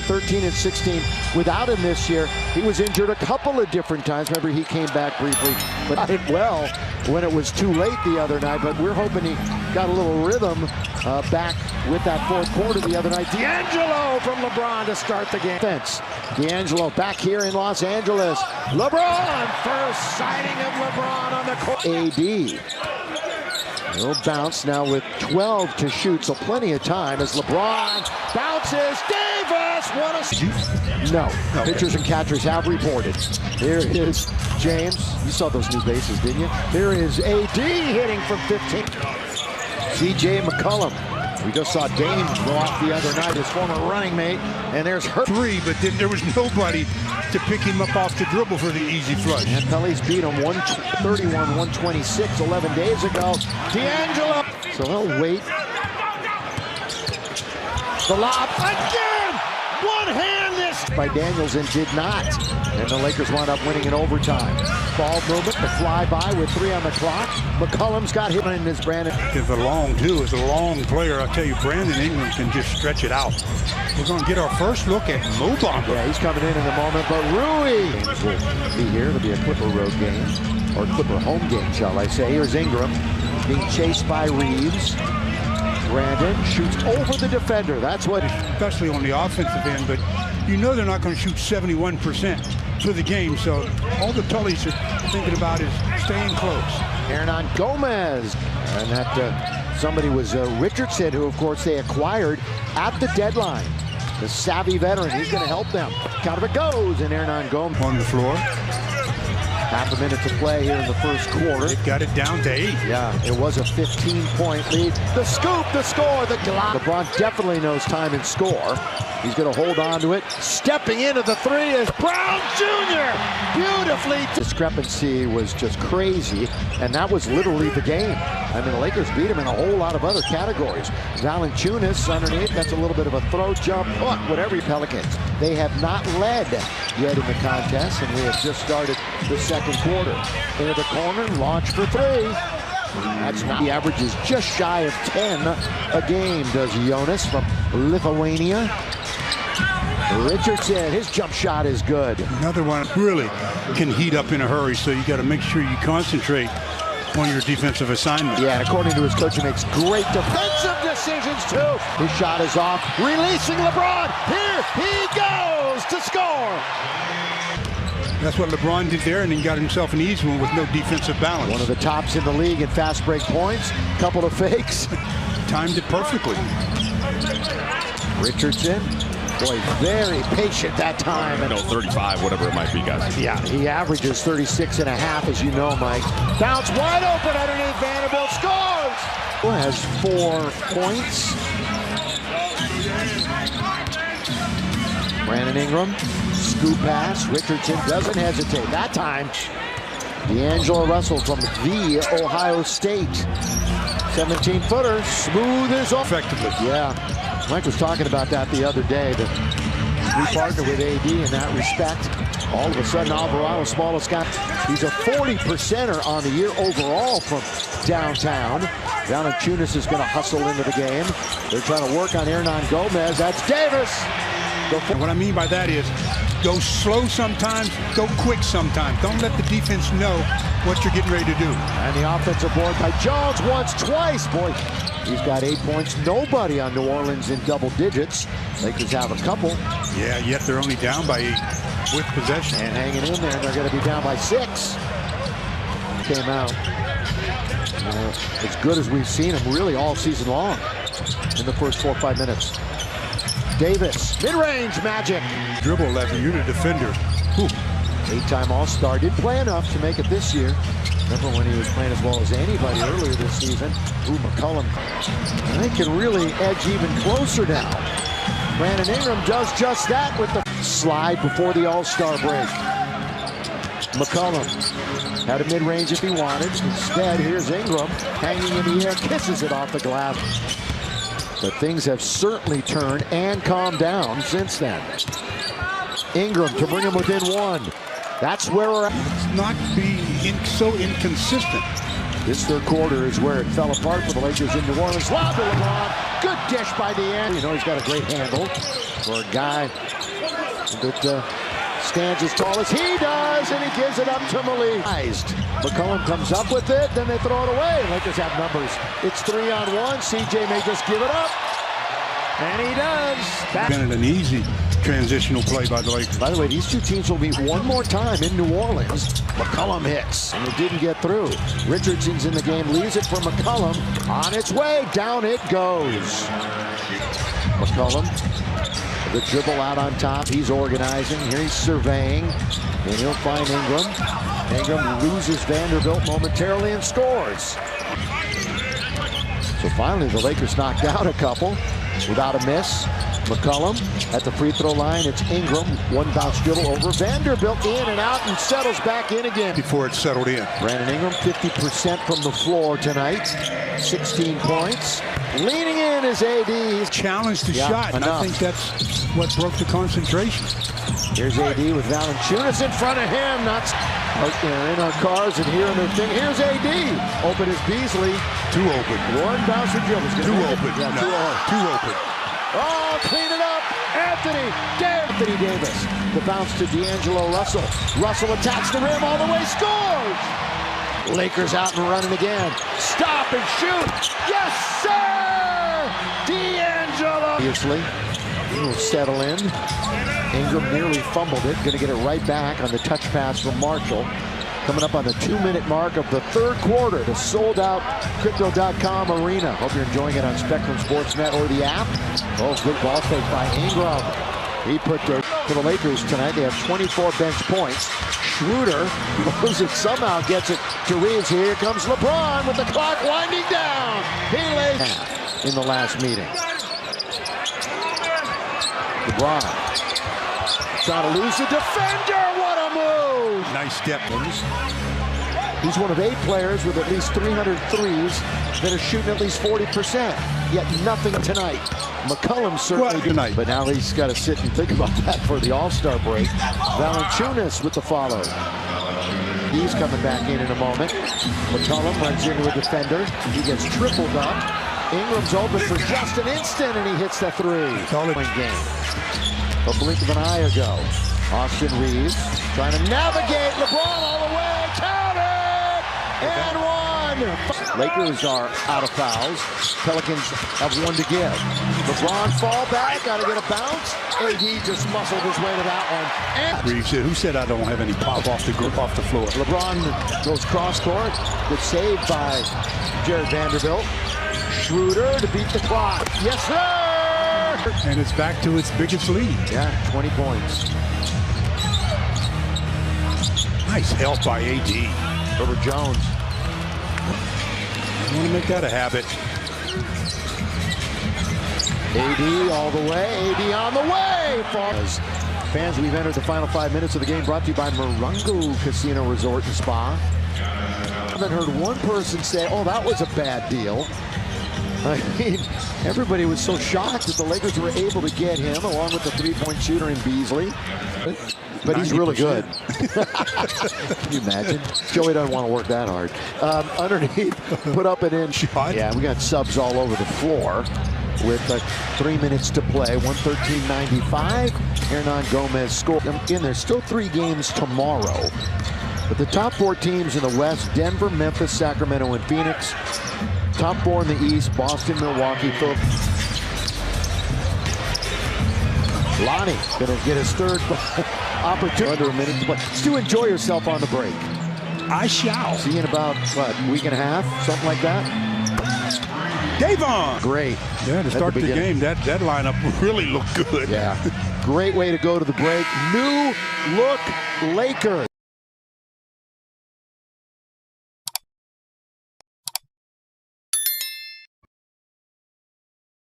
13 and 16 without him this year. He was injured a couple of different times. Remember, he came back briefly, but did well when it was too late the other night. But we're hoping he got a little rhythm back with that fourth quarter the other night. D'Angelo from LeBron to start the game. D'Angelo back here in Los Angeles. LeBron, first sighting of LeBron on the court. AD. He'll bounce now with 12 to shoot, so plenty of time as LeBron bounces. Davis, what a... No, okay. Pitchers and catchers have reported. Here is James. You saw those new bases, didn't you? Here is AD hitting from 15. C.J. McCollum. We just saw Dame go off the other night, his former running mate, and there's her. Three, but then there was nobody to pick him up off the dribble for the easy flush. And Pelicans beat him 131-126 11 days ago. D'Angelo. So he'll wait. The lob again! One hand this by Daniels and did not. And the Lakers wound up winning in overtime. Ball movement, the flyby with 3 on the clock. McCollum's got hit in his Brandon. Is a long player. I'll tell you, Brandon Ingram can just stretch it out. We're going to get our first look at Mo Bamba. Yeah, he's coming in a moment, but Rui will be here. It'll be a Clipper road game, or Clipper home game, shall I say. Here's Ingram being chased by Reeves. Brandon shoots over the defender. That's what... Especially on the offensive end, but you know they're not going to shoot 71% for the game, so all the Tullies are thinking about is staying close. Hernan Gomez, and that somebody was Richardson, who of course they acquired at the deadline. The savvy veteran, he's going to help them. Count of it goes, and Hernan Gomez on the floor. Half a minute to play here in the first quarter. It got it down to 8. Yeah, it was a 15-point lead. The scoop, the score, the block. LeBron definitely knows time and score. He's going to hold on to it. Stepping into the 3 is Brown Jr. Beautifully. Discrepancy was just crazy, and that was literally the game. I mean, the Lakers beat him in a whole lot of other categories. Valanciunas underneath, that's a little bit of a throw, jump, hook, whatever. Pelicans. They have not led yet in the contest, and we have just started the second quarter. Into the corner, launch for 3. That's not. The average is just shy of 10 a game, does Jonas from Lithuania. Richardson, his jump shot is good. Another one really can heat up in a hurry, so you got to make sure you concentrate on your defensive assignment. Yeah, and according to his coach, he makes great defensive decisions too. His shot is off, releasing LeBron. Here he goes to score. That's what LeBron did there, and he got himself an easy one with no defensive balance. One of the tops in the league in fast break points. Couple of fakes. Timed it perfectly. Richardson. Boy, very patient that time. And 35, whatever it might be, guys. Yeah, he averages 36 and a half, as you know, Mike. Bounce wide open underneath Vanderbilt. Scores! Has 4 points. Brandon Ingram, scoop pass. Richardson doesn't hesitate. That time, D'Angelo Russell from the Ohio State. 17-footer, smooth as off. Effectively. Yeah. Mike was talking about that the other day, that we partner with AD in that respect. All of a sudden, Alvarado's smallest guy. He's a 40%er on the year overall from downtown. Valanciunas is going to hustle into the game. They're trying to work on Hernan Gomez. That's Davis. And what I mean by that is go slow sometimes, go quick sometimes. Don't let the defense know what you're getting ready to do. And the offensive board by Jones once, twice. Boy, he's got 8 points. Nobody on New Orleans in double digits. Lakers have a couple. Yeah, yet they're only down by 8 with possession. And hanging in there, they're going to be down by 6. Came out. As good as we've seen him really all season long in the first 4 or 5 minutes. Davis, mid-range magic. Dribble left, you're the defender. 8-time All-Star, didn't play enough to make it this year. Remember when he was playing as well as anybody earlier this season. McCollum, and they can really edge even closer now. Brandon Ingram does just that with the slide before the All-Star break. McCollum had a mid-range if he wanted. Instead, here's Ingram hanging in the air, kisses it off the glass. But things have certainly turned and calmed down since then. Ingram to bring him within 1. That's where we're at. Let's not be so inconsistent. This third quarter is where it fell apart for the Lakers in New Orleans. Lob to LeBron. Good dish by D'Angelo. You know he's got a great handle for a guy that stands as tall as he does, and he gives it up to Malik. McCollum comes up with it, then they throw it away. Lakers have numbers. It's 3-on-1. CJ may just give it up, and he does. Been an easy transitional play by the Lakers. By the way, these two teams will meet one more time in New Orleans. McCollum hits, and it didn't get through. Richardson's in the game, leaves it for McCollum. On its way, down it goes. McCollum, the dribble out on top. He's organizing. Here he's surveying, and he'll find Ingram. Ingram loses Vanderbilt momentarily and scores. So finally, the Lakers knocked out a couple without a miss. McCollum at the free throw line. It's Ingram. One bounce dribble over Vanderbilt, in and out, and settles back in again. Before it settled in. Brandon Ingram, 50% from the floor tonight. 16 points. Leaning in is AD. He's challenged the shot, and I think that's what broke the concentration. Here's AD with Valanciunas in front of him. Not in our cars and hearing their thing. Here's AD. Open is Beasley. Too open. One bouncer dribble. Too open. Yeah, too open. Oh, clean it up. Anthony Davis. The bounce to D'Angelo Russell. Russell attacks the rim all the way. Scores! Lakers out and running again. Stop and shoot. Yes, sir! D'Angelo. Obviously, he will settle in. Ingram nearly fumbled it. Going to get it right back on the touch pass from Marshall. Coming up on the 2-minute mark of the third quarter, the sold-out Crypto.com arena. Hope you're enjoying it on Spectrum Sportsnet or the app. Oh, good ball fake by Ingram. He put to the Lakers tonight. They have 24 bench points. Schroeder blows it, somehow gets it to Reeves. Here comes LeBron with the clock winding down. He lays in the last meeting. LeBron trying to lose the defender. What a move! Nice step. He's one of 8 players with at least 300 threes that are shooting at least 40%. Yet nothing tonight. McCollum certainly tonight, but now he's got to sit and think about that for the All-Star break. Valanciunas with the follow. He's coming back in a moment. McCollum runs into a defender. He gets tripled up. Ingram's open for just an instant, and he hits the three. Solid game. A blink of an eye ago. Austin Reeves trying to navigate. LeBron all the way. Count it! And one! Lakers are out of fouls. Pelicans have one to give. LeBron fall back. Got to get a bounce. AD just muscled his way to that one. And Reeves said, who said I don't have any pop off the floor? LeBron goes cross court. Good save by Jared Vanderbilt. Schroeder to beat the clock. Yes, sir! And it's back to its biggest lead. Yeah, 20 points. Nice help by AD. Over Jones. You want to make that a habit. AD all the way. AD on the way. As fans, we've entered the final 5 minutes of the game, brought to you by Morongo Casino Resort and Spa. I haven't heard one person say, oh, that was a bad deal. I mean, everybody was so shocked that the Lakers were able to get him, along with the three-point shooter in Beasley. But he's really good. Can you imagine? Joey doesn't want to work that hard. Underneath, put up and in shot. Yeah, we got subs all over the floor with 3 minutes to play. 113.95. Hernan Gomez scored. In there's still 3 games tomorrow. But the top 4 teams in the West, Denver, Memphis, Sacramento, and Phoenix. Top 4 in the East, Boston, Milwaukee, Philadelphia. Lonnie gonna get his third opportunity. Under a minute to play. Stu, enjoy yourself on the break. I shall. See you in about, what, week and a half? Something like that? Davon! Great. Yeah, to start the game, that lineup really looked good. Yeah. Great way to go to the break. New look Lakers.